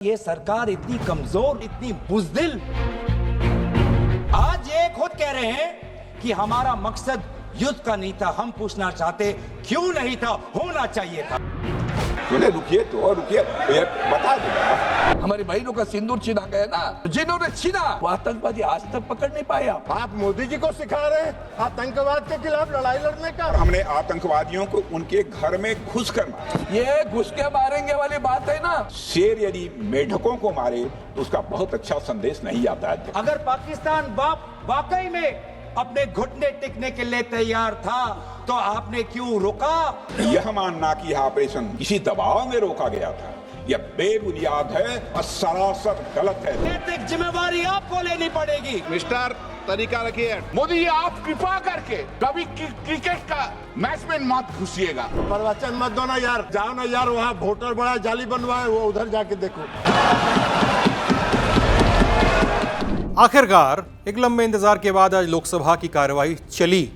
ये सरकार इतनी कमजोर, इतनी बुज़दिल, आज ये खुद कह रहे हैं कि हमारा मकसद युद्ध का नहीं था। हम पूछना चाहते क्यों नहीं था, होना चाहिए था। रुकिए तो और रुकिए, बता दो। हमारी बहनों का सिंदूर छीना गया ना, जिन्होंने छीना वो आतंकवादी आज तक पकड़ नहीं पाया। आप मोदी जी को सिखा रहे हैं आतंकवाद के खिलाफ लड़ाई लड़ने का। हमने आतंकवादियों को उनके घर में घुस कर मारा। ये घुस के मारेंगे वाली बात है ना। शेर यदि मेढकों को मारे तो उसका बहुत अच्छा संदेश नहीं आता है। अगर पाकिस्तान वाकई में अपने घुटने टिकने के लिए तैयार था तो आपने क्यों रोका? यह मानना कि यह ऑपरेशन किसी दबाव में रोका गया था, यह बेबुनियाद है और सरासर गलत है। नैतिक जिम्मेवारी आपको लेनी पड़ेगी। मिस्टर, तरीका रखिए। मोदी जी आप कृपा करके कभी क्रिकेट का मैच में मत घुसिएगा। प्रवचन मत दो ना यार, जाओ ना यार, वहाँ वोटर बड़ा जाली बनवाए, वो उधर जाके देखो। आखिरकार एक लंबे इंतजार के बाद आज लोकसभा की कार्यवाही चली।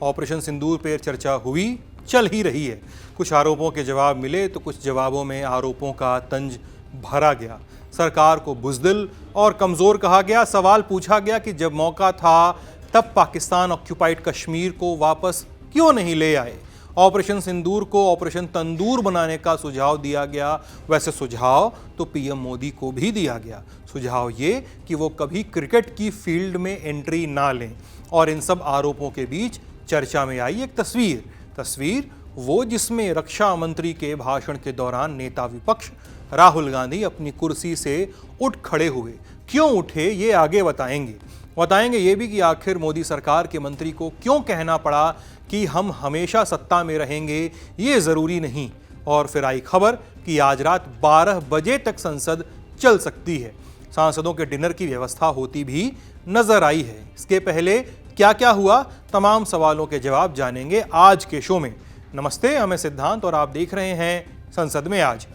ऑपरेशन सिंदूर पर चर्चा हुई, चल ही रही है। कुछ आरोपों के जवाब मिले तो कुछ जवाबों में आरोपों का तंज भरा गया। सरकार को बुज़दिल और कमज़ोर कहा गया। सवाल पूछा गया कि जब मौका था तब पाकिस्तान ऑक्यूपाइड कश्मीर को वापस क्यों नहीं ले आए। ऑपरेशन सिंदूर को ऑपरेशन तंदूर बनाने का सुझाव दिया गया। वैसे सुझाव तो पीएम मोदी को भी दिया गया। सुझाव ये कि वो कभी क्रिकेट की फील्ड में एंट्री ना लें। और इन सब आरोपों के बीच चर्चा में आई एक तस्वीर वो जिसमें रक्षा मंत्री के भाषण के दौरान नेता विपक्ष राहुल गांधी अपनी कुर्सी से उठ खड़े हुए। क्यों उठे ये आगे बताएंगे ये भी कि आखिर मोदी सरकार के मंत्री को क्यों कहना पड़ा कि हम हमेशा सत्ता में रहेंगे, ये ज़रूरी नहीं। और फिर आई खबर कि आज रात 12 बजे तक संसद चल सकती है। सांसदों के डिनर की व्यवस्था होती भी नजर आई है। इसके पहले क्या क्या हुआ, तमाम सवालों के जवाब जानेंगे आज के शो में। नमस्ते, मैं सिद्धांत और आप देख रहे हैं संसद में आज।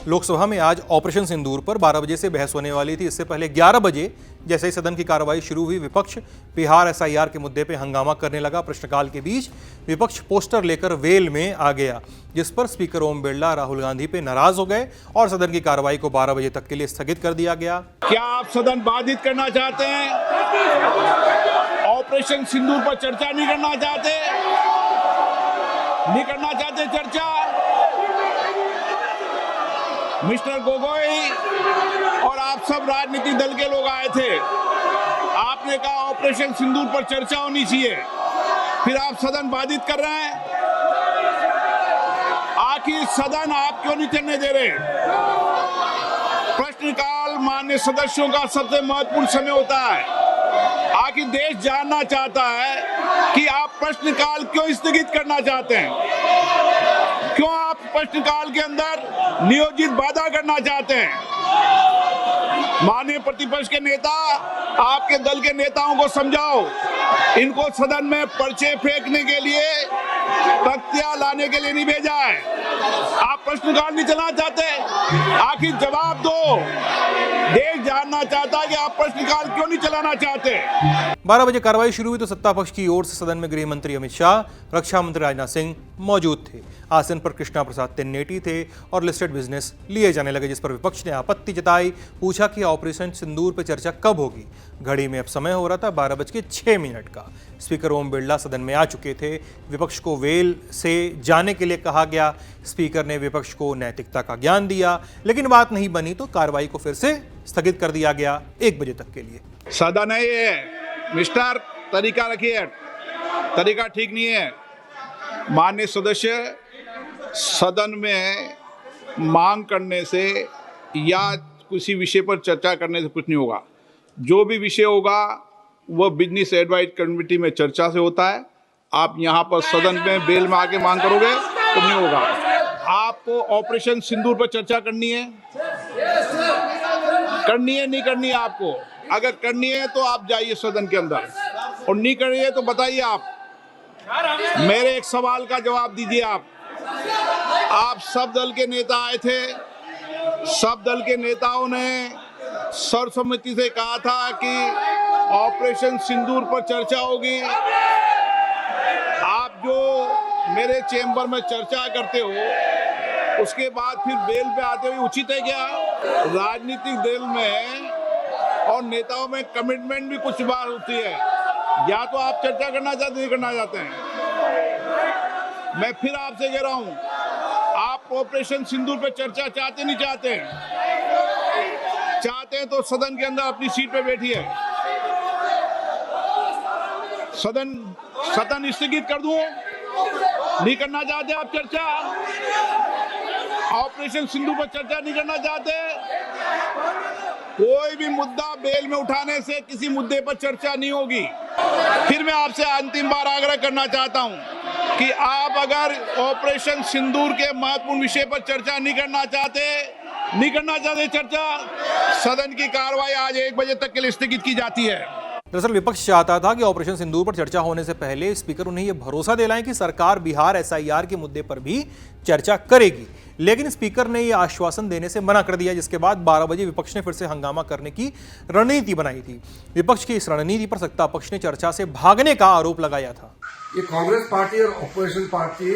लोकसभा में आज ऑपरेशन सिंदूर पर 12 बजे से बहस होने वाली थी। इससे पहले 11 बजे जैसे ही सदन की कार्रवाई शुरू हुई, विपक्ष बिहार एसआईआर के मुद्दे पे हंगामा करने लगा। प्रश्नकाल के बीच विपक्ष पोस्टर लेकर वेल में आ गया, जिस पर स्पीकर ओम बिरला राहुल गांधी पे नाराज हो गए और सदन की कार्रवाई को 12 बजे तक के लिए स्थगित कर दिया गया। क्या आप सदन बाधित करना चाहते हैं? ऑपरेशन सिंदूर पर चर्चा नहीं करना चाहते चर्चा? मिस्टर गोगोई और आप सब राजनीतिक दल के लोग आए थे, आपने कहा ऑपरेशन सिंदूर पर चर्चा होनी चाहिए, फिर आप सदन बाधित कर रहे हैं। आखिर सदन आप क्यों नहीं चलने दे रहे? प्रश्नकाल माननीय सदस्यों का सबसे महत्वपूर्ण समय होता है। आखिर देश जानना चाहता है कि आप प्रश्नकाल क्यों स्थगित करना चाहते हैं, क्यों आप प्रश्नकाल के अंदर नियोजित बाधा करना चाहते हैं। माननीय प्रतिपक्ष के नेता, आपके दल के नेताओं को समझाओ, इनको सदन में पर्चे फेंकने के लिए, तख्तियां लाने के लिए नहीं भेजा है। आप प्रश्नकाल नहीं चलाना चाहते, आखिर जवाब दो। देश जानना चाहता है कि आप प्रश्नकाल क्यों नहीं चलाना चाहते। 12 बजे कार्रवाई शुरू हुई तो सत्ता पक्ष की ओर से सदन में गृह मंत्री अमित शाह, रक्षा मंत्री राजनाथ सिंह मौजूद थे। आसन पर कृष्णा प्रसाद तिन्नेटी थे और लिस्टेड बिजनेस लिए जाने लगे, जिस पर विपक्ष ने आपत्ति जताई। पूछा कि ऑपरेशन सिंदूर पर चर्चा कब होगी। घड़ी में अब समय हो रहा था 12:06 का। स्पीकर ओम बिरला सदन में आ चुके थे। विपक्ष को वेल से जाने के लिए कहा गया। स्पीकर ने विपक्ष को नैतिकता का ज्ञान दिया, लेकिन बात नहीं बनी तो कार्रवाई को फिर से स्थगित कर दिया गया 1 बजे तक के लिए। सदन है ये, मिस्टर, तरीका रखिए, तरीका ठीक नहीं है। माननीय सदस्य, सदन में मांग करने से या किसी विषय पर चर्चा करने से कुछ नहीं होगा। जो भी विषय होगा वह बिजनेस एडवाइस कमेटी में चर्चा से होता है। आप यहाँ पर सदन में बेल में आके मांग करोगे तो नहीं होगा। आपको ऑपरेशन सिंदूर पर चर्चा करनी है नहीं करनी है आपको? अगर करनी है तो आप जाइए सदन के अंदर, और नहीं करनी है तो बताइए। आप मेरे एक सवाल का जवाब दीजिए। आप सब दल के नेता आए थे, सब दल के नेताओं ने सर्वसम्मति से कहा था कि ऑपरेशन सिंदूर पर चर्चा होगी। आप जो मेरे चेंबर में चर्चा करते हो, उसके बाद फिर बेल पे आते हुए उचित है क्या? राजनीतिक दल में और नेताओं में कमिटमेंट भी कुछ बार होती है, या तो आप चर्चा करना चाहते नहीं करना चाहते हैं। मैं फिर आपसे कह रहा हूं, आप ऑपरेशन सिंदूर पे चर्चा चाहते नहीं चाहते हैं? चाहते हैं तो सदन के अंदर अपनी सीट पे बैठिए। सदन स्थगित कर दूं? नहीं करना चाहते आप चर्चा? ऑपरेशन सिंदूर पर चर्चा नहीं करना चाहते? कोई भी मुद्दा बेल में उठाने से किसी मुद्दे पर चर्चा नहीं होगी। फिर मैं आपसे अंतिम बार आग्रह करना चाहता हूं कि आप अगर ऑपरेशन सिंदूर के महत्वपूर्ण विषय पर चर्चा नहीं करना चाहते चर्चा, सदन की कार्रवाई आज 1 बजे तक के लिए स्थगित की जाती है। दरअसल विपक्ष चाहता था कि ऑपरेशन सिंदूर पर चर्चा होने से पहले स्पीकर उन्हें यह भरोसा दिलाएं कि सरकार बिहार एसआईआर के मुद्दे पर भी चर्चा करेगी, लेकिन स्पीकर ने यह आश्वासन देने से मना कर दिया, जिसके बाद 12 बजे विपक्ष ने फिर से हंगामा करने की रणनीति बनाई थी। विपक्ष की इस रणनीति पर सत्ता पक्ष ने चर्चा से भागने का आरोप लगाया था। ये कांग्रेस पार्टी और ऑपरेशन पार्टी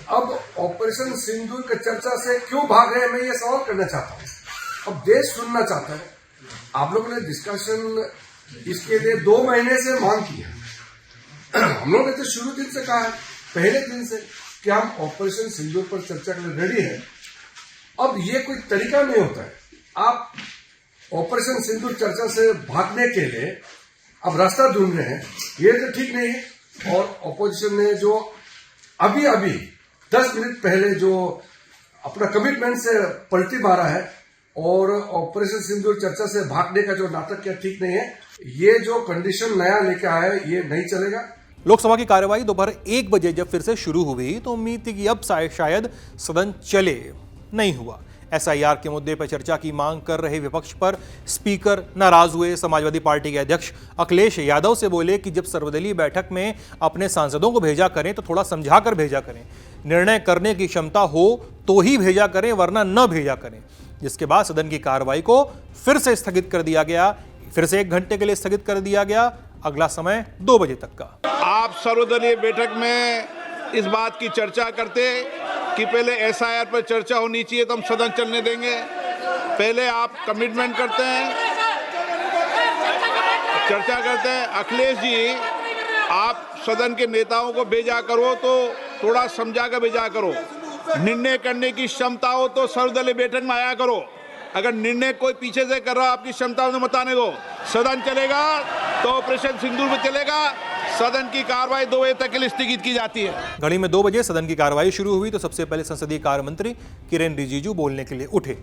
अब ऑपरेशन सिंदूर की चर्चा से क्यों भाग रहे हैं, मैं ये सवाल करना चाहता हूं। अब देश सुनना चाहता है। आप लोगों ने डिस्कशन इसके लिए 2 महीने से मांग की है। हम लोगों ने तो शुरू दिन से कहा है, पहले दिन से, कि हम ऑपरेशन सिंदूर पर चर्चा के लिए रेडी हैं। अब ये कोई तरीका नहीं होता है। आप ऑपरेशन सिंदूर चर्चा से भागने के लिए अब रास्ता ढूंढ रहे हैं, ये तो ठीक नहीं है। और ऑपोजिशन ने जो अभी 10 मिनट पहले जो अपना कमिटमेंट से पलटी मारा है और ऑपरेशन सिंदूर चर्चा से भागने का जो नाटक किया, ठीक नहीं है। ये जो कंडीशन नया लेकर आया है, ये नहीं चलेगा। लोकसभा की कार्यवाही दोपहर 1 बजे जब फिर से शुरू हुई तो उम्मीद थी कि अब शायद सदन चले, नहीं हुआ। एसआईआर के मुद्दे पर चर्चा की मांग कर रहे विपक्ष पर स्पीकर नाराज हुए। समाजवादी पार्टी के अध्यक्ष अखिलेश यादव से बोले कि जब सर्वदलीय बैठक में अपने सांसदों को भेजा करें तो थोड़ा समझा कर भेजा करें, निर्णय करने की क्षमता हो तो ही भेजा करें, वरना न भेजा करें। जिसके बाद सदन की कार्रवाई को फिर से स्थगित कर दिया गया, फिर से 1 घंटे के लिए स्थगित कर दिया गया। अगला समय 2 बजे तक का। आप सर्वदलीय बैठक में इस बात की चर्चा करते कि पहले एसआईआर पर चर्चा होनी चाहिए तो हम सदन चलने देंगे। पहले आप कमिटमेंट करते हैं, चर्चा करते हैं। अखिलेश जी, आप सदन के नेताओं को भेजा करो तो थोड़ा समझा कर भेजा करो। निर्णय करने की क्षमता हो तो सर्वदलीय बैठक में आया करो। अगर निर्णय कोई पीछे से कर रहा, आपकी क्षमता उन्हें बताने दो। सदन चलेगा तो ऑपरेशन सिंदूर में चलेगा। सदन की कार्रवाई 2 बजे तक के लिए स्थगित की जाती है। घड़ी में 2 बजे सदन की कार्रवाई शुरू हुई तो सबसे पहले संसदीय कार्य मंत्री किरेन रिजिजू बोलने के लिए उठे।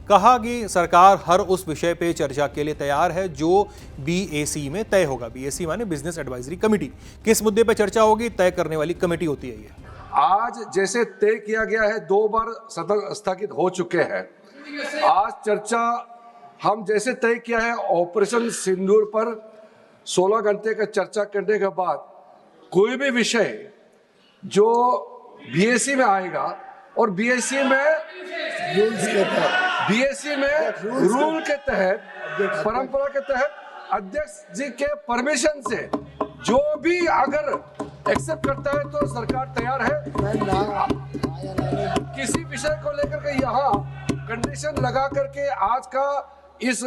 कहा कि सरकार हर उस विषय पे चर्चा के लिए तैयार है जो बीएसी में तय होगा। बीएसी माने बिजनेस एडवाइजरी कमेटी। किस मुद्दे पर चर्चा होगी, तय करने वाली कमेटी होती है ये। आज जैसे तय किया गया है, 2 बार सदन स्थगित हो चुके हैं। आज चर्चा हम जैसे तय किया है, ऑपरेशन सिंदूर पर 16 घंटे का चर्चा करने के बाद कोई भी विषय जो बीएसी में आएगा और बीएसी में रूल के तहत, परंपरा के तहत अध्यक्ष जी के परमिशन से जो भी अगर एक्सेप्ट करता है तो सरकार तैयार है। किसी विषय को लेकर के यहाँ कंडीशन लगा करके आज का इस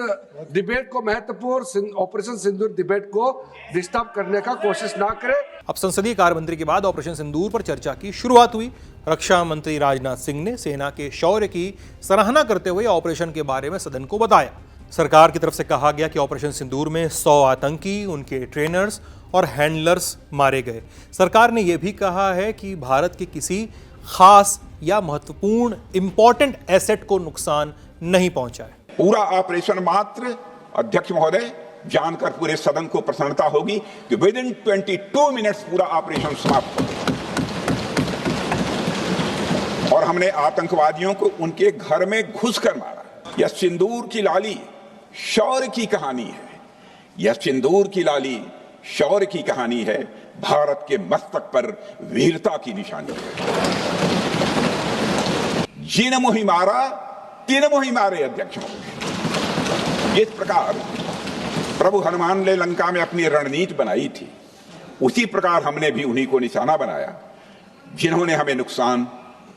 डिबेट को, महत्वपूर्ण ऑपरेशन सिंदूर डिबेट को डिस्टर्ब करने का कोशिश ना करें। अब संसदीय कार्य मंत्री के बाद ऑपरेशन सिंदूर पर चर्चा की शुरुआत हुई। रक्षा मंत्री राजनाथ सिंह ने सेना के शौर्य की सराहना करते हुए ऑपरेशन के बारे में सदन को बताया। सरकार की तरफ से कहा गया कि ऑपरेशन सिंदूर में 100 आतंकी, उनके ट्रेनर्स और हैंडलर्स मारे गए। सरकार ने यह भी कहा है कि भारत के किसी खास या महत्वपूर्ण इंपॉर्टेंट एसेट को नुकसान नहीं पहुंचा है। पूरा ऑपरेशन मात्र, अध्यक्ष महोदय, जानकर पूरे सदन को प्रसन्नता होगी कि विद इन 22 मिनट्स पूरा ऑपरेशन समाप्त हो गया और हमने आतंकवादियों को उनके घर में घुसकर मारा। यह सिंदूर की लाली शौर्य की कहानी है। यह सिंदूर की लाली शौर्य की कहानी है। भारत के मस्तक पर वीरता की निशानी है। जिन मोहि मारा तीन मोहि मारे, अध्यक्ष। जिस प्रकार प्रभु हनुमान ने लंका में अपनी रणनीति बनाई थी, उसी प्रकार हमने भी उन्हीं को निशाना बनाया। जिन्होंने हमें नुकसान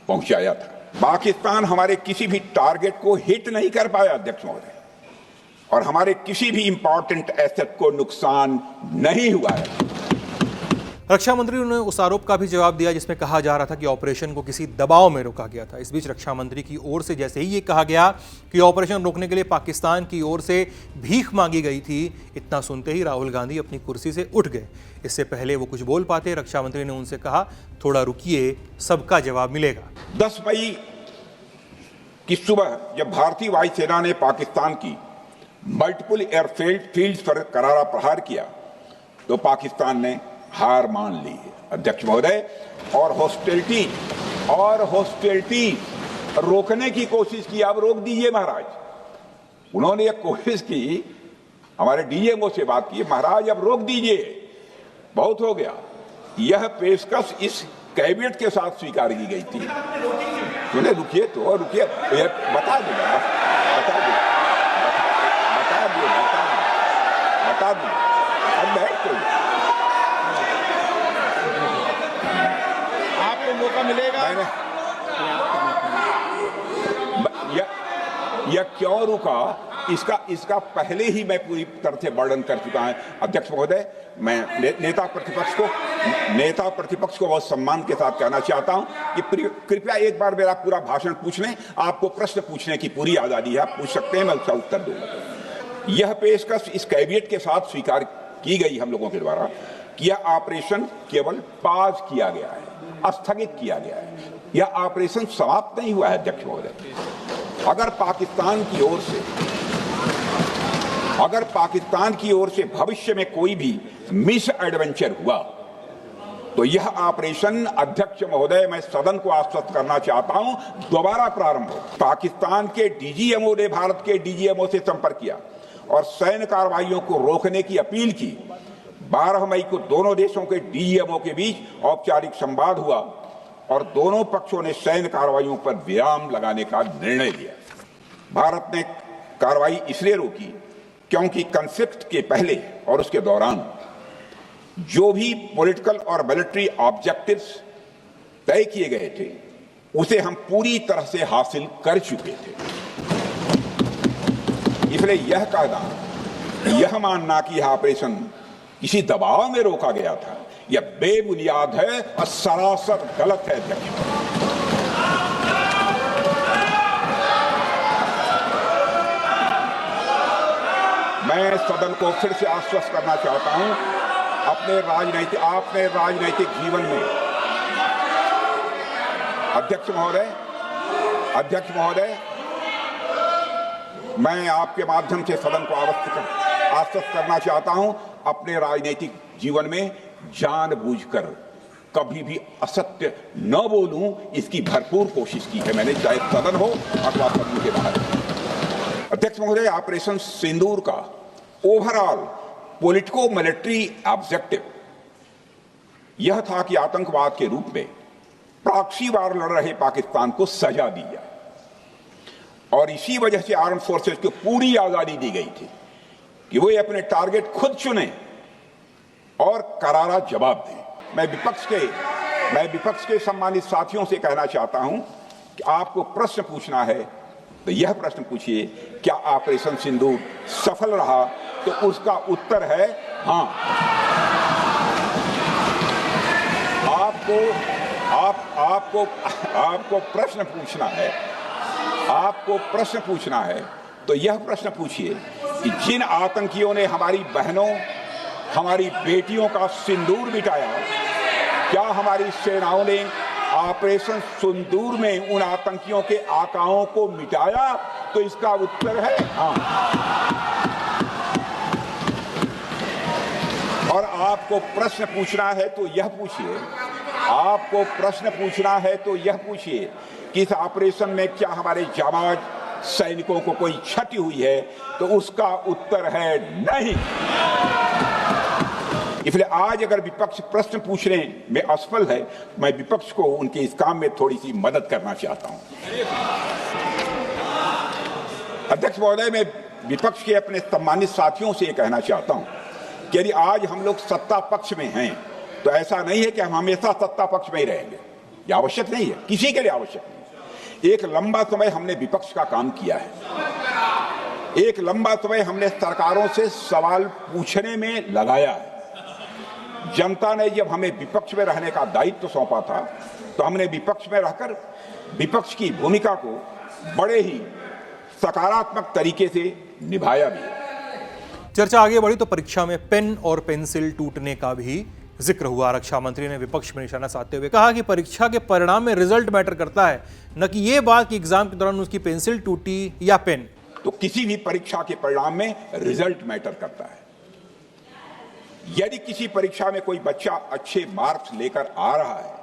पहुंचाया था। पाकिस्तान हमारे किसी भी टारगेट को हिट नहीं कर पाया अध्यक्ष महोदय, और हमारे किसी भी इंपॉर्टेंट एसेट को नुकसान नहीं हुआ है। रक्षा मंत्री ने उस आरोप का भी जवाब दिया जिसमें कहा जा रहा था कि ऑपरेशन को किसी दबाव में रोका गया था। इस बीच रक्षा मंत्री की ओर से जैसे ही ये कहा गया कि ऑपरेशन रोकने के लिए पाकिस्तान की ओर से भीख मांगी गई थी, इतना सुनते ही राहुल गांधी अपनी कुर्सी से उठ गए। इससे पहले वो कुछ बोल पाते, रक्षा मंत्री ने उनसे कहा, थोड़ा रुकिए, सबका जवाब मिलेगा। 10 मई की सुबह जब भारतीय वायुसेना ने पाकिस्तान की मल्टीपल एयरफील्ड पर करारा प्रहार किया तो पाकिस्तान ने हार मान ली है अध्यक्ष महोदय, और हॉस्टिलिटी रोकने की कोशिश की। अब रोक दीजिए महाराज। उन्होंने एक कोशिश की, हमारे डीएमओ से बात की, महाराज अब रोक दीजिए, बहुत हो गया। यह पेशकश इस कैबिनेट के साथ स्वीकार की गई थी। सुने, रुकिए तो रुकिए, बता दूंगा, बता दूंगा। अब बैठ तो आपको मौका मिलेगा। यह क्यों रुका, इसका पहले ही मैं पूरी तरह से वर्णन कर चुका हूं अध्यक्ष महोदय। मैं नेता प्रतिपक्ष को बहुत सम्मान के साथ कहना चाहता हूं कि कृपया एक बार मेरा पूरा भाषण पूछ लें। आपको प्रश्न पूछने की पूरी आजादी है, आप पूछ सकते हैं, मैं उसका उत्तर दूंगा। यह पेशकश इस कैबिनेट के साथ स्वीकार की गई हम लोगों के द्वारा कि यह ऑपरेशन केवल पाज किया गया है, स्थगित किया गया है। यह ऑपरेशन समाप्त नहीं हुआ है अध्यक्ष महोदय। अगर पाकिस्तान की ओर से भविष्य में कोई भी मिस एडवेंचर हुआ तो यह ऑपरेशन अध्यक्ष महोदय, मैं सदन को आश्वस्त करना चाहता हूं, दोबारा प्रारंभ हो। पाकिस्तान के डीजीएमओ ने भारत के डीजीएमओ से संपर्क किया और सैन्य कार्रवाइयों को रोकने की अपील की। 12 मई को दोनों देशों के डीजीएमओ के बीच औपचारिक संवाद हुआ और दोनों पक्षों ने सैन्य कार्रवाइयों पर विराम लगाने का निर्णय लिया। भारत ने कार्रवाई इसलिए रोकी क्योंकि कॉन्फ्लिक्ट के पहले और उसके दौरान जो भी पॉलिटिकल और मिलिट्री ऑब्जेक्टिव्स तय किए गए थे उसे हम पूरी तरह से हासिल कर चुके थे। इसलिए यह कहना, यह मानना कि यह ऑपरेशन किसी दबाव में रोका गया था, यह बेबुनियाद है और सरासर गलत है अध्यक्ष। मैं सदन को फिर से आश्वस्त करना चाहता हूं, आपने राजनैतिक जीवन में अध्यक्ष महोदय, मैं आपके माध्यम से सदन को आश्वस्त करना चाहता हूं, अपने राजनीतिक जीवन में जानबूझकर कभी भी असत्य न बोलूं, इसकी भरपूर कोशिश की है मैंने, चाहे सदन हो अथवा सदन के बाहर। अध्यक्ष महोदय, ऑपरेशन सिंदूर का ओवरऑल पॉलिटिको मिलिट्री ऑब्जेक्टिव यह था कि आतंकवाद के रूप में प्रॉक्सी वार लड़ रहे पाकिस्तान को सजा दी जाए, और इसी वजह से आर्म फोर्सेस को पूरी आजादी दी गई थी कि वो अपने टारगेट खुद चुने और करारा जवाब दें। मैं विपक्ष के सम्मानित साथियों से कहना चाहता हूं कि आपको प्रश्न पूछना है तो यह प्रश्न पूछिए, क्या ऑपरेशन सिंदूर सफल रहा? तो उसका उत्तर है हां। आपको प्रश्न पूछना है तो यह प्रश्न पूछिए कि जिन आतंकियों ने हमारी बहनों, हमारी बेटियों का सिंदूर मिटाया, क्या हमारी सेनाओं ने ऑपरेशन सिंदूर में उन आतंकियों के आकाओं को मिटाया? तो इसका उत्तर है हां। और आपको प्रश्न पूछना है तो यह पूछिए कि इस ऑपरेशन में क्या हमारे जाबाज सैनिकों को कोई क्षति हुई है? तो उसका उत्तर है नहीं। इसलिए आज अगर विपक्ष प्रश्न पूछने में असफल है, मैं विपक्ष को उनके इस काम में थोड़ी सी मदद करना चाहता हूं। अध्यक्ष महोदय, मैं विपक्ष के अपने सम्मानित साथियों से यह कहना चाहता हूं कि यदि आज हम लोग सत्ता पक्ष में हैं तो ऐसा नहीं है कि हम हमेशा सत्ता पक्ष में ही रहेंगे। यह आवश्यक नहीं है, किसी के लिए आवश्यक नहीं। एक लंबा समय हमने विपक्ष का काम किया है, एक लंबा समय हमने सरकारों से सवाल पूछने में लगाया है। जनता ने जब हमें विपक्ष में रहने का दायित्व सौंपा था तो हमने विपक्ष में रहकर विपक्ष की भूमिका को बड़े ही सकारात्मक तरीके से निभाया भी। चर्चा आगे बढ़ी तो परीक्षा में पेन और पेंसिल टूटने का भी जिक्र हुआ। रक्षा मंत्री ने विपक्ष में निशाना साधते हुए कहा कि परीक्षा के परिणाम में रिजल्ट मैटर करता है, न कि ये बात कि एग्जाम के दौरान उसकी पेंसिल टूटी या पेन। तो किसी भी परीक्षा के परिणाम में रिजल्ट मैटर करता है। यदि किसी परीक्षा में कोई बच्चा अच्छे मार्क्स लेकर आ रहा है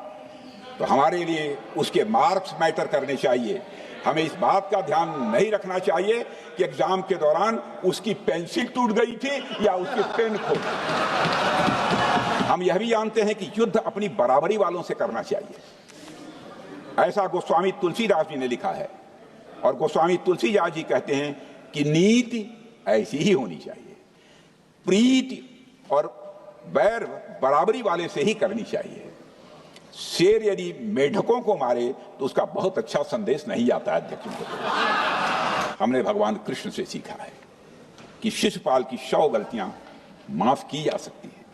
तो हमारे लिए उसके मार्क्स मैटर करने चाहिए। हमें इस बात का ध्यान नहीं रखना चाहिए कि एग्जाम के दौरान उसकी पेंसिल टूट गई थी या उसकी पेन खो गई। हम यह भी जानते हैं कि युद्ध अपनी बराबरी वालों से करना चाहिए। ऐसा गोस्वामी तुलसीदास जी ने लिखा है और गोस्वामी तुलसीदास जी कहते हैं कि नीति ऐसी ही होनी चाहिए, प्रीति और बैर बराबरी वाले से ही करनी चाहिए। शेर यदि मेढकों को मारे तो उसका बहुत अच्छा संदेश नहीं आता है। अध्यक्ष, हमने भगवान कृष्ण से सीखा है कि शिशुपाल की 100 गलतियां माफ की जा सकती हैं,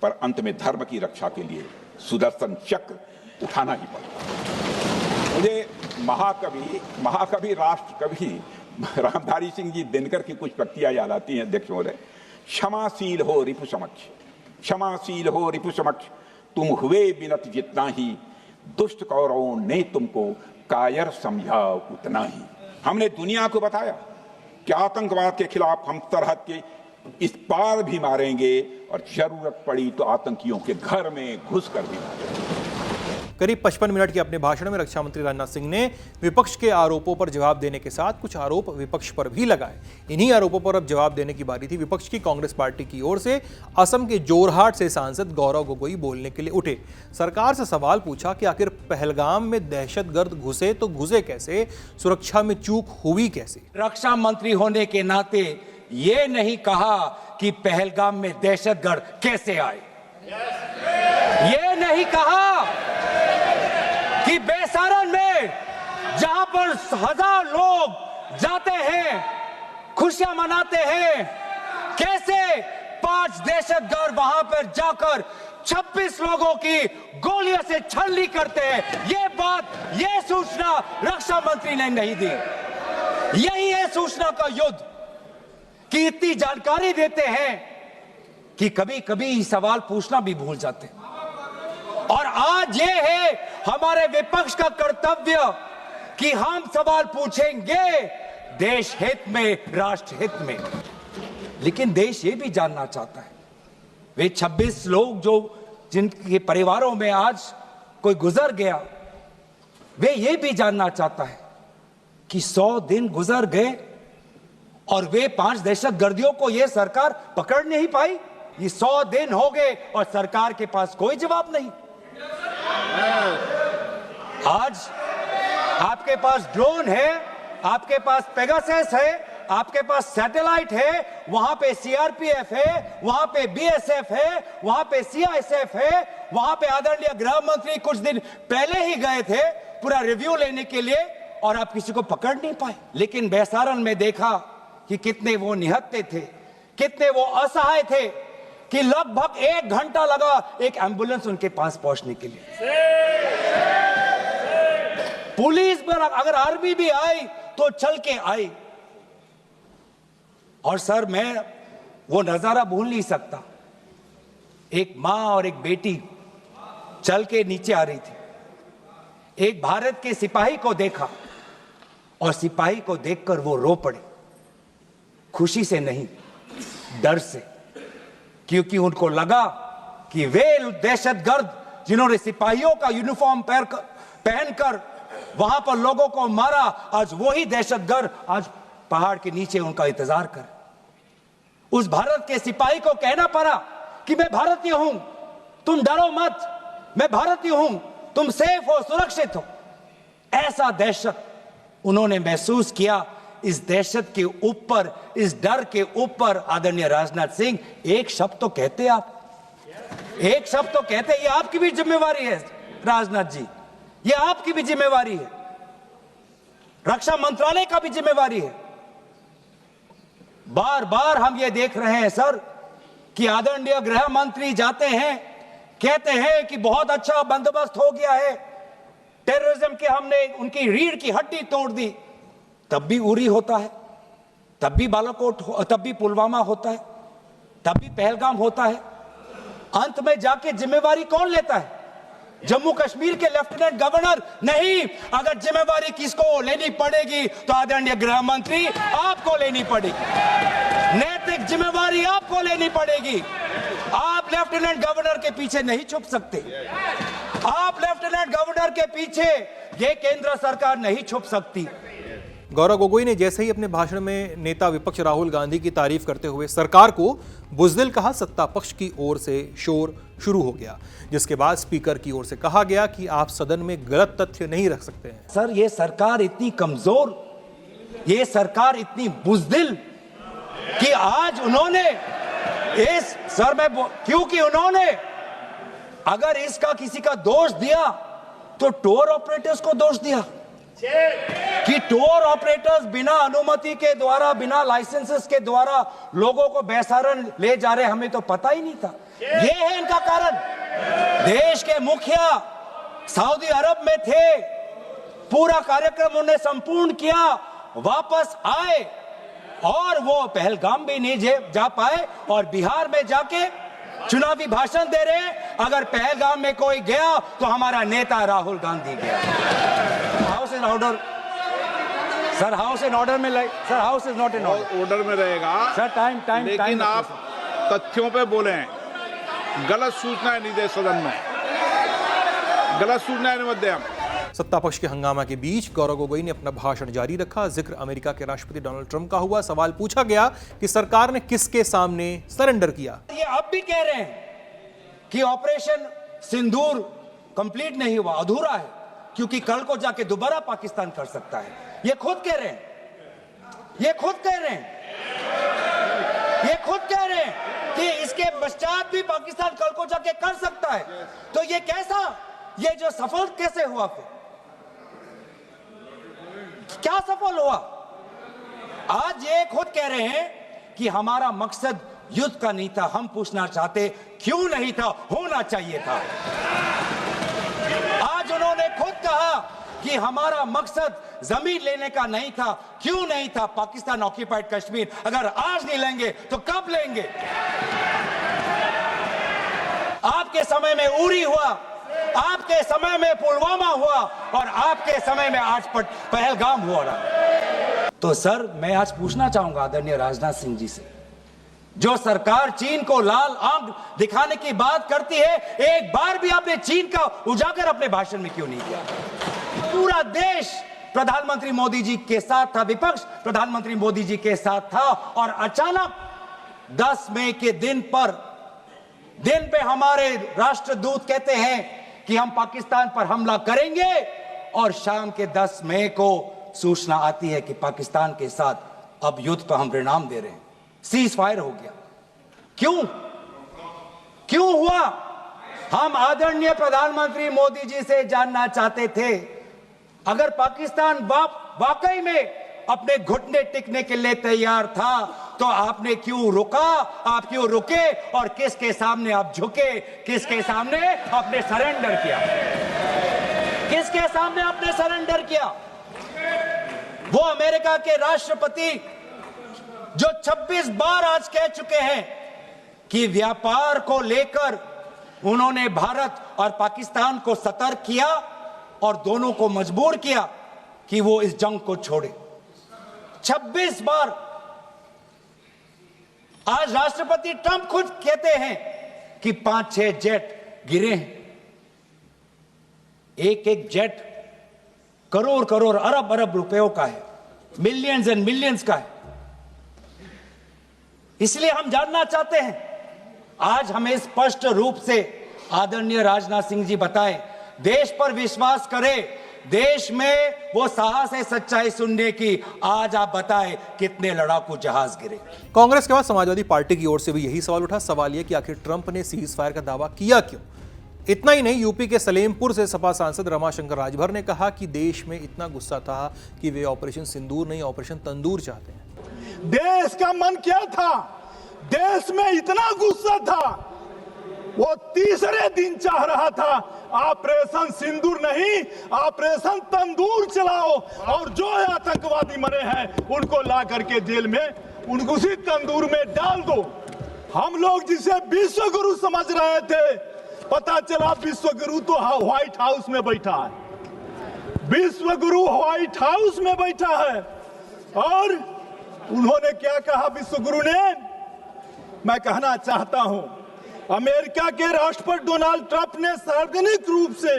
पर अंत में धर्म की रक्षा के लिए सुदर्शन चक्र उठाना ही पड़ेगा। मुझे महाकवि राष्ट्र कवि रामधारी सिंह जी दिनकर की कुछ पंक्तियां याद आती हैं। अध्यक्ष महोदय, क्षमाशील हो रिपु समक्ष, क्षमाशील हो रिपु समक्ष, तुम हुए बिनत जितना ही, दुष्ट कौरवों ने तुमको कायर समझा उतना ही। हमने दुनिया को बताया कि आतंकवाद के खिलाफ हम सरहद के इस पार भी मारेंगे और जरूरत पड़ी तो आतंकियों के घर में घुसकर भी मारेंगे। करीब 55 मिनट के अपने भाषण में रक्षा मंत्री राजनाथ सिंह ने विपक्ष के आरोपों पर जवाब देने के साथ कुछ आरोप विपक्ष पर भी लगाए। इन्हीं आरोपों पर अब जवाब देने की बारी थी विपक्ष की। कांग्रेस पार्टी की ओर से असम के जोरहाट से सांसद गौरव गोगोई बोलने के लिए उठे। सरकार से सवाल पूछा कि आखिर पहलगाम में दहशतगर्द घुसे तो घुसे कैसे, सुरक्षा में चूक हुई कैसे। रक्षा मंत्री होने के नाते ये नहीं कहा कि पहलगाम में दहशतगर्द कैसे आए, ये नहीं कहा कि बेसारन में जहां पर 1000 लोग जाते हैं, खुशियां मनाते हैं, कैसे 5 दहशतगर्द वहां पर जाकर 26 लोगों की गोलियों से छलनी करते हैं। ये सूचना रक्षा मंत्री ने नहीं दी। यही है सूचना का युद्ध कि इतनी जानकारी देते हैं कि कभी कभी सवाल पूछना भी भूल जाते हैं। और आज ये है हमारे विपक्ष का कर्तव्य कि हम सवाल पूछेंगे देश हित में, राष्ट्र हित में। लेकिन देश ये भी जानना चाहता है, वे 26 लोग जो जिनके परिवारों में आज कोई गुजर गया, वे ये भी जानना चाहता है कि 100 दिन गुजर गए और वे 5 दहशतगर्दियों को ये सरकार पकड़ नहीं पाई। ये 100 दिन हो गए और सरकार के पास कोई जवाब नहीं। आज आपके पास ड्रोन है, आपके पास पेगासस है, आपके पास सैटेलाइट है, वहां पे सीआरपीएफ है, वहां पे बीएसएफ है, वहां पे सीआईएसएफ है, वहां पे आदरणीय गृह मंत्री कुछ दिन पहले ही गए थे पूरा रिव्यू लेने के लिए और आप किसी को पकड़ नहीं पाए। लेकिन बेसारन में देखा कि कितने वो निहत्थे थे, कितने वो असहाय थे कि लगभग 1 घंटा लगा एक एम्बुलेंस उनके पास पहुंचने के लिए। पुलिस पर अगर आर्मी भी आई तो चल के आई। और सर, मैं वो नजारा भूल नहीं सकता। एक मां और एक बेटी चल के नीचे आ रही थी। एक भारत के सिपाही को देखा और सिपाही को देखकर वो रो पड़े, खुशी से नहीं, डर से, क्योंकि उनको लगा कि वे दहशतगर्द जिन्होंने सिपाहियों का यूनिफॉर्म पहनकर वहां पर लोगों को मारा, आज वही दहशतगर्द आज पहाड़ के नीचे उनका इंतजार कर। उस भारत के सिपाही को कहना पड़ा कि मैं भारतीय हूं, तुम डरो मत, मैं भारतीय हूं, तुम सेफ हो, सुरक्षित हो। ऐसा दहशत उन्होंने महसूस किया। इस दहशत के ऊपर, इस डर के ऊपर आदरणीय राजनाथ सिंह एक शब्द तो कहते, आप एक शब्द तो कहते। ये आपकी भी जिम्मेवारी है राजनाथ जी। ये आपकी भी जिम्मेवारी है, रक्षा मंत्रालय का भी जिम्मेवारी है। बार बार हम ये देख रहे हैं सर कि आदरणीय गृह मंत्री जाते हैं, कहते हैं कि बहुत अच्छा बंदोबस्त हो गया है, टेररिज्म के हमने उनकी रीढ़ की हड्डी तोड़ दी, तब भी उरी होता है, तब भी बालाकोट, तब भी पुलवामा होता है, तब भी पहलगाम होता है। अंत में जाके जिम्मेवारी कौन लेता है? जम्मू कश्मीर के लेफ्टिनेंट गवर्नर नहीं। अगर जिम्मेवारी किसको लेनी पड़ेगी तो आदरणीय गृह मंत्री आपको लेनी पड़ेगी, नैतिक जिम्मेवारी आपको लेनी पड़ेगी। आप लेफ्टिनेंट गवर्नर के पीछे नहीं छुप सकते, आप लेफ्टिनेंट गवर्नर के पीछे ये केंद्र सरकार नहीं छुप सकती। गौरव गोगोई ने जैसे ही अपने भाषण में नेता विपक्ष राहुल गांधी की तारीफ करते हुए सरकार को बुज़दिल कहा, सत्ता पक्ष की ओर से शोर शुरू हो गया, जिसके बाद स्पीकर की ओर से कहा गया कि आप सदन में गलत तथ्य नहीं रख सकते हैं। सर ये सरकार इतनी कमजोर, ये सरकार इतनी बुज़दिल कि आज उन्होंने क्योंकि उन्होंने अगर इसका किसी का दोष दिया तो टूर ऑपरेटर्स को दोष दिया कि टूर ऑपरेटर्स बिना अनुमति के द्वारा, बिना लाइसेंसेस के द्वारा लोगों को बेसहारा ले जा रहे, हमें तो पता ही नहीं था। ये है इनका कारण। देश के मुखिया सऊदी अरब में थे, पूरा कार्यक्रम उन्हें संपूर्ण किया, वापस आए और वो पहलगाम भी नहीं जा पाए और बिहार में जाके चुनावी भाषण दे रहे हैं। अगर पहलगाम में कोई गया तो हमारा नेता राहुल गांधी गया। House in order sir, house in order में sir, house is not in order में रहेगा सर। टाइम लेकिन आप तथ्यों पे बोलें, गलत सूचनाएं नहीं दे सदन में, गलत सूचनाएं मत दें। सत्ता पक्ष के हंगामा के बीच गौरव गोगोई ने अपना भाषण जारी रखा। जिक्र अमेरिका के राष्ट्रपति डोनाल्ड ट्रंप का हुआ। सवाल पूछा गया कि सरकार ने किसके सामने सरेंडर किया। ये अब भी कह रहे हैं कि ऑपरेशन सिंदूर कंप्लीट नहीं हुआ, अधूरा है, क्योंकि कल को जाके दोबारा पाकिस्तान कर सकता है। ये खुद कह रहे हैं, ये खुद कह रहे हैं, ये खुद कह रहे हैं कि इसके पश्चात भी पाकिस्तान कल को जाके कर सकता है। तो ये कैसा, ये जो सफल कैसे हुआ, फिर क्या सफल हुआ? आज ये खुद कह रहे हैं कि हमारा मकसद युद्ध का नहीं था। हम पूछना चाहते क्यों नहीं था, होना चाहिए था। आज उन्होंने खुद कहा कि हमारा मकसद जमीन लेने का नहीं था। क्यों नहीं था? पाकिस्तान ऑक्यूपाइड कश्मीर अगर आज नहीं लेंगे तो कब लेंगे? आपके समय में उरी हुआ, आपके समय में पुलवामा हुआ और आपके समय में आज पहलगाम हो रहा। तो सर मैं आज पूछना चाहूंगा आदरणीय राजनाथ सिंह जी से, जो सरकार चीन को लाल आंख दिखाने की बात करती है, एक बार भी आपने चीन का उजागर अपने भाषण में क्यों नहीं किया? पूरा देश प्रधानमंत्री मोदी जी के साथ था, विपक्ष प्रधानमंत्री मोदी जी के साथ था, और अचानक 10 मई के दिन पे हमारे राष्ट्रदूत कहते हैं कि हम पाकिस्तान पर हमला करेंगे, और शाम के 10 मई को सूचना आती है कि पाकिस्तान के साथ अब युद्ध पर हम परिणाम दे रहे हैं, सीज फायर हो गया। क्यों हुआ? हम आदरणीय प्रधानमंत्री मोदी जी से जानना चाहते थे, अगर पाकिस्तान वाकई में अपने घुटने टिकने के लिए तैयार था तो आपने क्यों रुका? आप क्यों रुके और किसके सामने आप झुके? किसके सामने आपने सरेंडर किया? किसके सामने आपने सरेंडर किया? वो अमेरिका के राष्ट्रपति जो 26 बार आज कह चुके हैं कि व्यापार को लेकर उन्होंने भारत और पाकिस्तान को सतर्क किया और दोनों को मजबूर किया कि वो इस जंग को छोड़े। 26 बार। आज राष्ट्रपति ट्रंप खुद कहते हैं कि 5-6 जेट गिरे हैं। एक जेट करोड़ अरब रुपयों का है, मिलियंस एंड मिलियंस का है। इसलिए हम जानना चाहते हैं, आज हमें स्पष्ट रूप से आदरणीय राजनाथ सिंह जी बताएं, देश पर विश्वास करें, देश में वो साहस है सच्चाई सुनने की। आज आप बताएं कितने लड़ाकू जहाज गिरे। कांग्रेस के बाद समाजवादी पार्टी की ओर से भी यही सवाल उठा। सवाल यह कि आखिर ट्रंप ने सीज फायर का दावा किया क्यों? इतना ही नहीं, यूपी के सलेमपुर से सपा सांसद रमाशंकर राजभर ने कहा कि देश में इतना गुस्सा था कि वे ऑपरेशन सिंदूर नहीं ऑपरेशन तंदूर चाहते हैं। देश का मन क्या था? देश में इतना गुस्सा था, वो तीसरे दिन चाह रहा था ऑपरेशन सिंदूर नहीं ऑपरेशन तंदूर चलाओ, और जो आतंकवादी मरे हैं उनको ला करके जेल में उनको उसी तंदूर में डाल दो। हम लोग जिसे विश्व गुरु समझ रहे थे, पता चला विश्व गुरु तो व्हाइट हाउस में बैठा है। विश्व गुरु व्हाइट हाउस में बैठा है। और उन्होंने क्या कहा विश्व गुरु ने? मैं कहना चाहता हूं, अमेरिका के राष्ट्रपति डोनाल्ड ट्रंप ने सार्वजनिक रूप से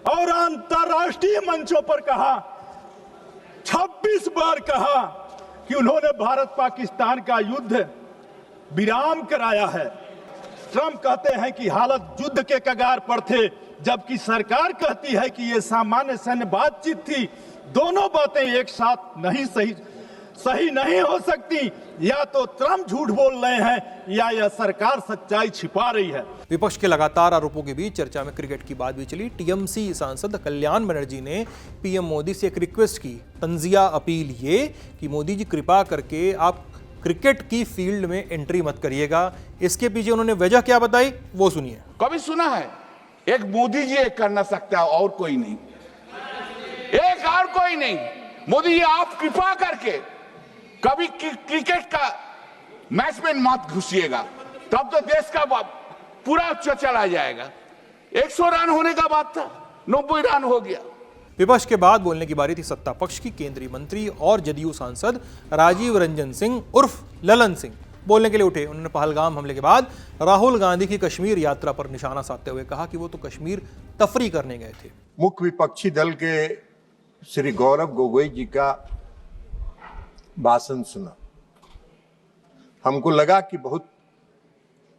और अंतर्राष्ट्रीय मंचों पर कहा, 26 बार कहा कि उन्होंने भारत पाकिस्तान का युद्ध विराम कराया है। ट्रंप कहते हैं कि हालत युद्ध के कगार पर थे, जबकि सरकार कहती है कि यह सामान्य सैन्य बातचीत थी। दोनों बातें एक साथ नहीं सही नहीं हो सकती। या तो ट्रंप झूठ बोल रहे हैं या यह सरकार सच्चाई छिपा रही है। विपक्ष के लगातार आरोपों के बीच चर्चा में क्रिकेट की बात भी चली। टीएमसी सांसद कल्याण बनर्जी ने पीएम मोदी से एक रिक्वेस्ट की, तंजिया अपील ये कि मोदी जी कृपा करके आप क्रिकेट की फील्ड में एंट्री मत करिएगा। इसके पीछे उन्होंने वजह क्या बताई, वो सुनिए। कभी सुना है एक मोदी जी एक करना सकता है और कोई नहीं, एक और कोई नहीं। मोदी जी आप कृपा करके कभी क्रिकेट का मैच में मत घुसिएगा, तब तो देश का पूरा चला जाएगा। 100 रन होने का बात था, 90 रन हो गया। विपक्ष के बाद बोलने की बारी थी सत्ता पक्ष की। केंद्रीय मंत्री और जदयू सांसद राजीव रंजन सिंह उर्फ ललन सिंह बोलने के लिए उठे। उन्होंने पहलगाम हमले के बाद राहुल गांधी की कश्मीर यात्रा पर निशाना साधते हुए कहा कि वो तो कश्मीर तफरी करने गए थे। मुख्य विपक्षी दल के श्री गौरव गोगोई जी का भाषण सुना, हमको लगा कि बहुत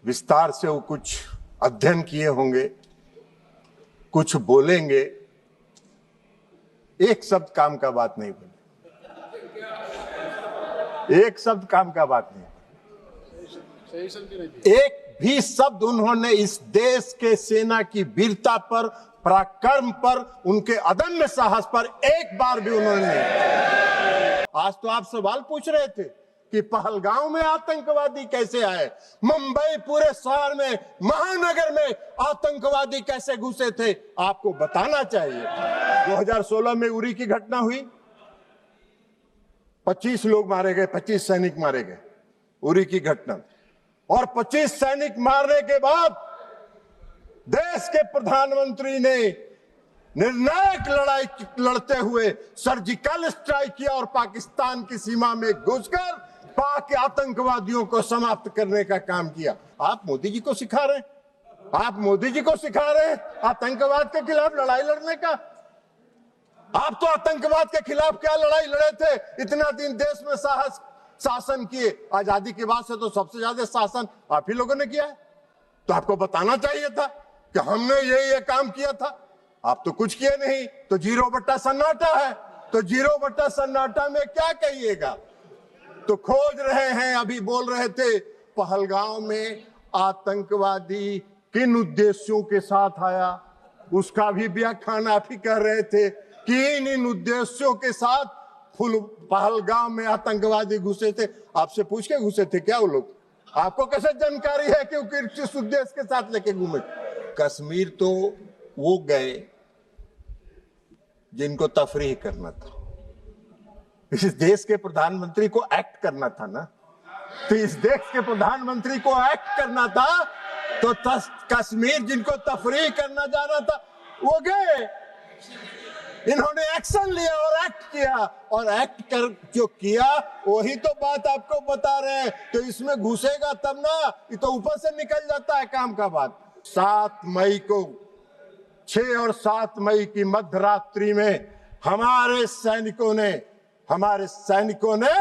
विस्तार से वो कुछ अध्ययन किए होंगे, कुछ बोलेंगे। एक शब्द काम का बात नहीं बोले, एक शब्द काम का बात नहीं, एक भी शब्द उन्होंने इस देश के सेना की वीरता पर, पराक्रम पर, उनके अदम्य साहस पर एक बार भी उन्होंने नहीं। आज तो आप सवाल पूछ रहे थे कि पहलगाम में आतंकवादी कैसे आए, मुंबई पूरे शहर में, महानगर में आतंकवादी कैसे घुसे थे, आपको बताना चाहिए। 2016 में उरी की घटना हुई, 25 लोग मारे गए, 25 सैनिक मारे गए, उरी की घटना। और 25 सैनिक मारने के बाद देश के प्रधानमंत्री ने निर्णायक लड़ाई लड़ते हुए सर्जिकल स्ट्राइक किया और पाकिस्तान की सीमा में घुसकर पाक आतंकवादियों को समाप्त करने का काम किया। आप मोदी जी को सिखा रहे हैं, आप मोदी जी को सिखा रहे हैं आतंकवाद के खिलाफ लड़ाई लड़ने का। आप तो आतंकवाद के खिलाफ क्या लड़ाई लड़े थे, इतना दिन देश में साहस शासन किए। आजादी के बाद से तो सबसे ज्यादा शासन आप ही लोगों ने किया है, तो आपको बताना चाहिए था कि हमने ये काम किया था। आप तो कुछ किए नहीं, तो 0 सन्नाटा है। तो 0 सन्नाटा में क्या कहिएगा? तो खोज रहे हैं, अभी बोल रहे थे पहलगाम में आतंकवादी किन उद्देश्यों के साथ आया, उसका भी व्याख्यान आप ही कर रहे थे कि इन उद्देश्यों के साथ पहलगाम में आतंकवादी घुसे थे। आपसे पूछ के घुसे थे क्या वो लोग? आपको कैसे जानकारी है कि वो किस उद्देश्य के साथ लेके घूमे? कश्मीर तो वो गए जिनको तफरीह करना था, इस देश के प्रधानमंत्री को एक्ट करना था ना, तो इस देश के प्रधानमंत्री को एक्ट करना था, तो कश्मीर जिनको तफरीह करना जाना था वो गए। इन्होंने एक्शन लिया और एक्ट किया, और एक्ट कर जो किया वही तो बात आपको बता रहे हैं। तो इसमें घुसेगा तब ना, ये तो ऊपर से निकल जाता है काम का बात। 7 मई को 6 और 7 मई की मध्य रात्रि में हमारे सैनिकों ने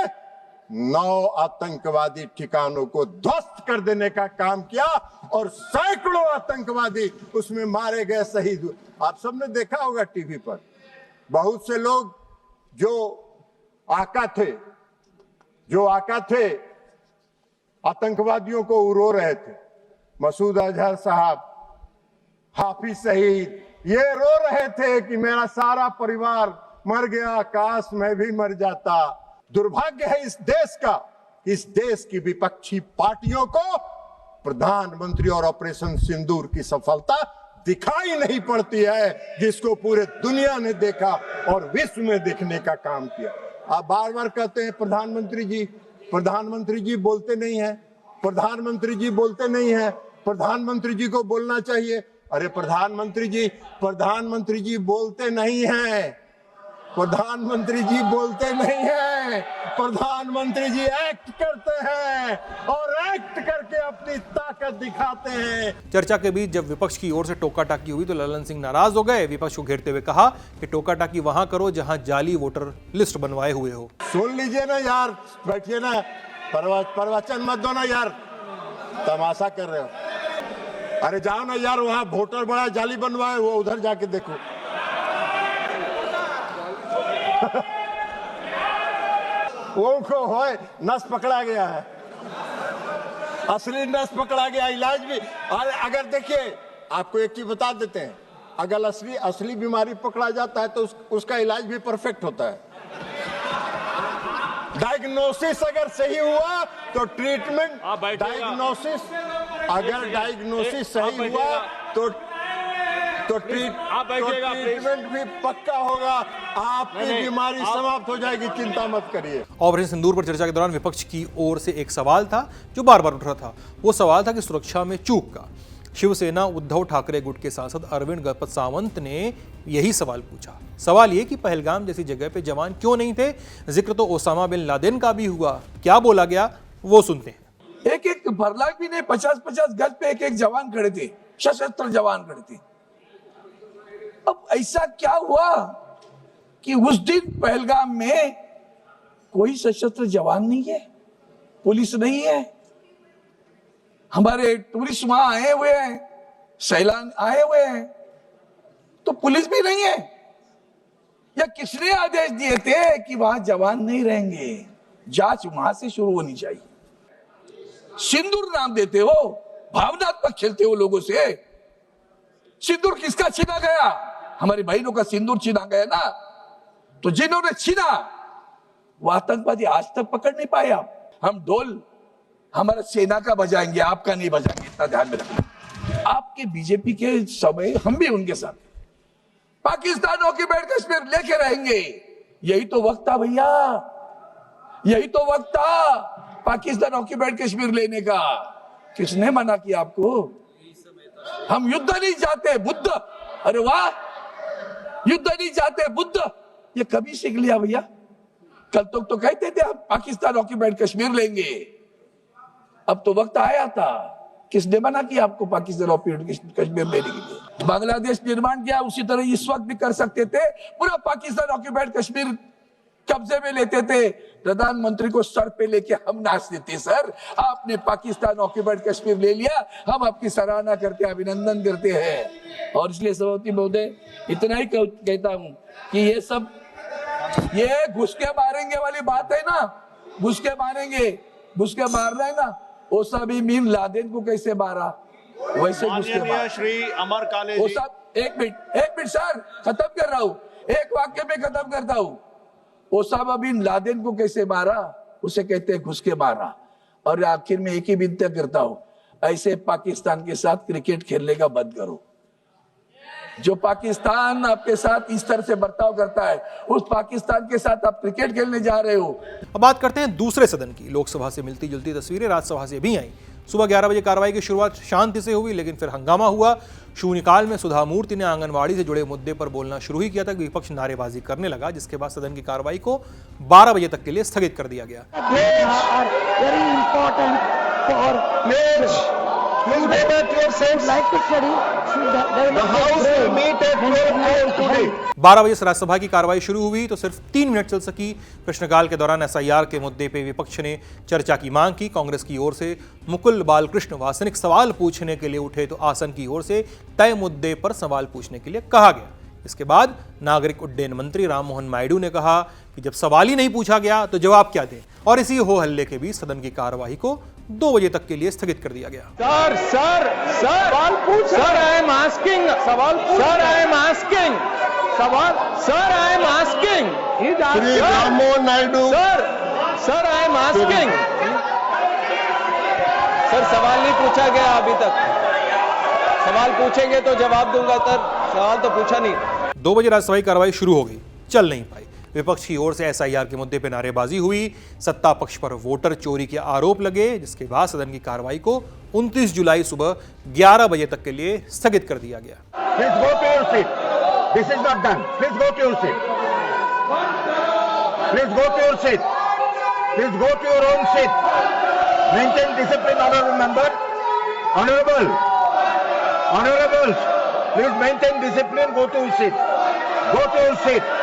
9 आतंकवादी ठिकानों को ध्वस्त कर देने का काम किया और सैकड़ों आतंकवादी उसमें मारे गए, शहीद हुए। आप सबने देखा होगा टीवी पर, बहुत से लोग जो आका थे आतंकवादियों को रो रहे थे। मसूद अजहर साहब, हाफिज शहीद ये रो रहे थे कि मेरा सारा परिवार मर गया, काश मैं भी मर जाता। दुर्भाग्य है इस देश का, इस देश की विपक्षी पार्टियों को प्रधानमंत्री और ऑपरेशन सिंदूर की सफलता दिखाई नहीं पड़ती है, जिसको पूरे दुनिया ने देखा और विश्व में देखने का काम किया। आप बार बार कहते हैं प्रधानमंत्री जी बोलते नहीं है, प्रधानमंत्री जी बोलते नहीं है, प्रधानमंत्री जी को बोलना चाहिए। अरे प्रधानमंत्री जी बोलते नहीं हैं, प्रधानमंत्री जी बोलते नहीं हैं, प्रधानमंत्री जी एक्ट करते हैं और एक्ट करके अपनी ताकत दिखाते हैं। चर्चा के बीच जब विपक्ष की ओर से टोका टाकी हुई तो ललन सिंह नाराज हो गए। विपक्ष को घेरते हुए कहा कि टोका टाकी वहां करो जहां जाली वोटर लिस्ट बनवाए हुए हो। सुन लीजिए ना यार, बैठिए ना, प्रवचन मत दो ना यार, तमाशा कर रहे हो। अरे जाओ ना यार, वहां वोटर बड़ा जाली बनवाए, वो उधर जाके देखो। उनको होए नस पकड़ा गया है, असली नस पकड़ा गया। इलाज भी, अगर देखिए आपको एक चीज बता देते हैं, अगर असली बीमारी पकड़ा जाता है तो उसका इलाज भी परफेक्ट होता है। डायग्नोसिस अगर सही हुआ तो ट्रीटमेंट, अगर डायग्नोसिस सही हुआ तो ट्रीटमेंट भी पक्का होगा, आपकी बीमारी समाप्त हो जाएगी, चिंता मत करिए। ऑपरेशन सिंदूर पर चर्चा के दौरान विपक्ष की ओर से एक सवाल था जो बार बार उठ रहा था। वो सवाल था कि सुरक्षा में चूक का। शिवसेना उद्धव ठाकरे गुट के सांसद अरविंद गणपत सावंत ने यही सवाल पूछा। सवाल ये कि पहलगाम जैसी जगह पे जवान क्यों नहीं थे? जिक्र तो ओसामा बिन लादेन का भी हुआ, क्या बोला गया वो सुनते हैं। एक फरलांग भी नहीं, 50-50 गज पे एक जवान खड़े थे, सशस्त्र जवान खड़े थे। अब ऐसा क्या हुआ कि उस दिन पहलगाम में कोई सशस्त्र जवान नहीं है, पुलिस नहीं है, हमारे टूरिस्ट वहां आए हुए हैं, सैलान आए हुए हैं, तो पुलिस भी नहीं है। या किसने आदेश दिए थे कि वहां जवान नहीं रहेंगे? जांच वहां से शुरू होनी चाहिए। सिंदूर नाम देते हो, भावनात्मक खेलते हो लोगों से। सिंदूर किसका छीना गया? हमारी बहनों का सिंदूर छीना गया ना। तो जिन्होंने छीना वो आतंकवादी आज तक पकड़ नहीं पाए। हम ढोल हमारा सेना का बजाएंगे, आपका नहीं बजाएंगे, इतना ध्यान में रखना। आपके बीजेपी के समय हम भी उनके साथ पाकिस्तान ऑक्युपाइड कश्मीर लेके रहेंगे। यही तो वक्त था भैया, यही तो वक्त था पाकिस्तान ऑक्युपाइड कश्मीर लेने का। किसने मना किया आपको? हम युद्ध नहीं चाहते, बुद्ध। अरे वाह, युद्ध नहीं चाहते, बुद्ध। ये कभी सीख लिया भैया? कल तक तो कहते थे हम पाकिस्तान ऑक्युपाइड कश्मीर लेंगे, अब तो वक्त आया था। किसने मना किया आपको पाकिस्तान ऑक्युपाइड कश्मीर लेने के लिए? बांग्लादेश निर्माण किया, उसी तरह इस वक्त भी कर सकते थे। पूरा पाकिस्तान ऑक्युपाइड कश्मीर कब्जे में लेते थे, प्रधानमंत्री को सर पे लेके हम नाचते थे। सर, आपने पाकिस्तान ऑक्युपाइड कश्मीर ले लिया, हम आपकी सराहना करते हैं, अभिनंदन करते हैं। और इसलिए सभापति महोदय, इतना ही कहता हूं कि ये सब ये घुस के मारेंगे वाली बात है ना, घुस के मारेंगे, घुस के मारना है ना। ओसामा बिन लादेन को कैसे मारा, वैसे घुस के मारा। श्री अमर काले जी, एक मिनट सर, खत्म कर रहा हूं, एक वाक्य में खत्म करता हूं। ओसामा बिन लादेन को कैसे मारा, उसे कहते हैं घुस के मारा। और आखिर में एक ही विनती करता हूं, ऐसे पाकिस्तान के साथ क्रिकेट खेलने का बंद करो। जो पाकिस्तान आपके साथ इस तरह से बर्ताव करता है, उस पाकिस्तान के साथ आप क्रिकेट खेलने जा रहे हो। अब बात करते हैं दूसरे सदन की। लोकसभा से मिलती जुलती तस्वीरें राज्यसभा से भी आई। सुबह 11 बजे कार्रवाई की शुरुआत शांति से हुई, लेकिन फिर हंगामा हुआ। शून्यकाल में सुधा मूर्ति ने आंगनवाड़ी से जुड़े मुद्दे पर बोलना शुरू ही किया था कि विपक्ष नारेबाजी करने लगा, जिसके बाद सदन की कार्रवाई को 12 बजे तक के लिए स्थगित कर दिया गया। 12 बजे से राज्यसभा की कार्रवाई शुरू हुई तो सिर्फ 3 मिनट चल सकी। प्रश्नकाल के दौरान एसआईआर के मुद्दे पे विपक्ष ने चर्चा की मांग की। कांग्रेस की ओर से मुकुल बालकृष्ण वासनिक सवाल पूछने के लिए उठे तो आसन की ओर से तय मुद्दे पर सवाल पूछने के लिए कहा गया। इसके बाद नागरिक उड्डयन मंत्री राममोहन नायडू ने कहा कि जब सवाल ही नहीं पूछा गया तो जवाब क्या दें, और इसी हो हल्ले के बीच सदन की कार्यवाही को 2 बजे तक के लिए स्थगित कर दिया गया। सर सवाल पूछ सर आई एम आस्किंग सवाल सर आई एम आस्किंग सवाल sir I am asking Shri Rammohan Naidu sir I am asking sir सवाल नहीं पूछा गया अभी तक, सवाल पूछेंगे तो जवाब दूंगा सर, सवाल तो पूछा नहीं। 2 बजे राज्यसभा की कार्रवाई शुरू हो गई, चल नहीं पाई। विपक्ष की ओर से एसआईआर के मुद्दे पर नारेबाजी हुई, सत्ता पक्ष पर वोटर चोरी के आरोप लगे, जिसके बाद सदन की कार्रवाई को 29 जुलाई सुबह 11 बजे तक के लिए स्थगित कर दिया गया। Please go to your seat. This is not done. Please go to your seat. Please go to your seat. Please go to your own seat. Maintain discipline, honorable member. Honorables, please maintain discipline. Go to your seat. Go to your seat.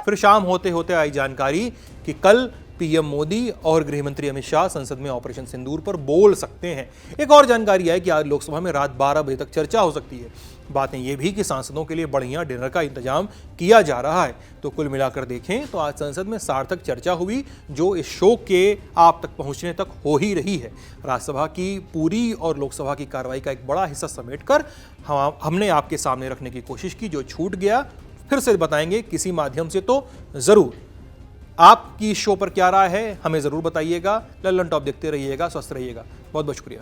फिर शाम होते होते आई जानकारी कि कल PM Modi और गृह मंत्री अमित शाह संसद में ऑपरेशन सिंदूर पर बोल सकते हैं। एक और जानकारी है कि आज लोकसभा में रात 12 बजे तक चर्चा हो सकती है। बातें ये भी कि सांसदों के लिए बढ़िया डिनर का इंतजाम किया जा रहा है। तो कुल मिलाकर देखें तो आज संसद में सार्थक चर्चा हुई, जो इस शो के आप तक पहुंचने तक हो ही रही है। राज्यसभा की पूरी और लोकसभा की कार्रवाई का एक बड़ा हिस्सा समेटकर हमने आपके सामने रखने की कोशिश की। जो छूट गया फिर से बताएंगे किसी माध्यम से तो जरूर। आपकी इस शो पर क्या राय है हमें जरूर बताइएगा। लल्लन टॉप देखते रहिएगा, स्वस्थ रहिएगा। बहुत बहुत शुक्रिया।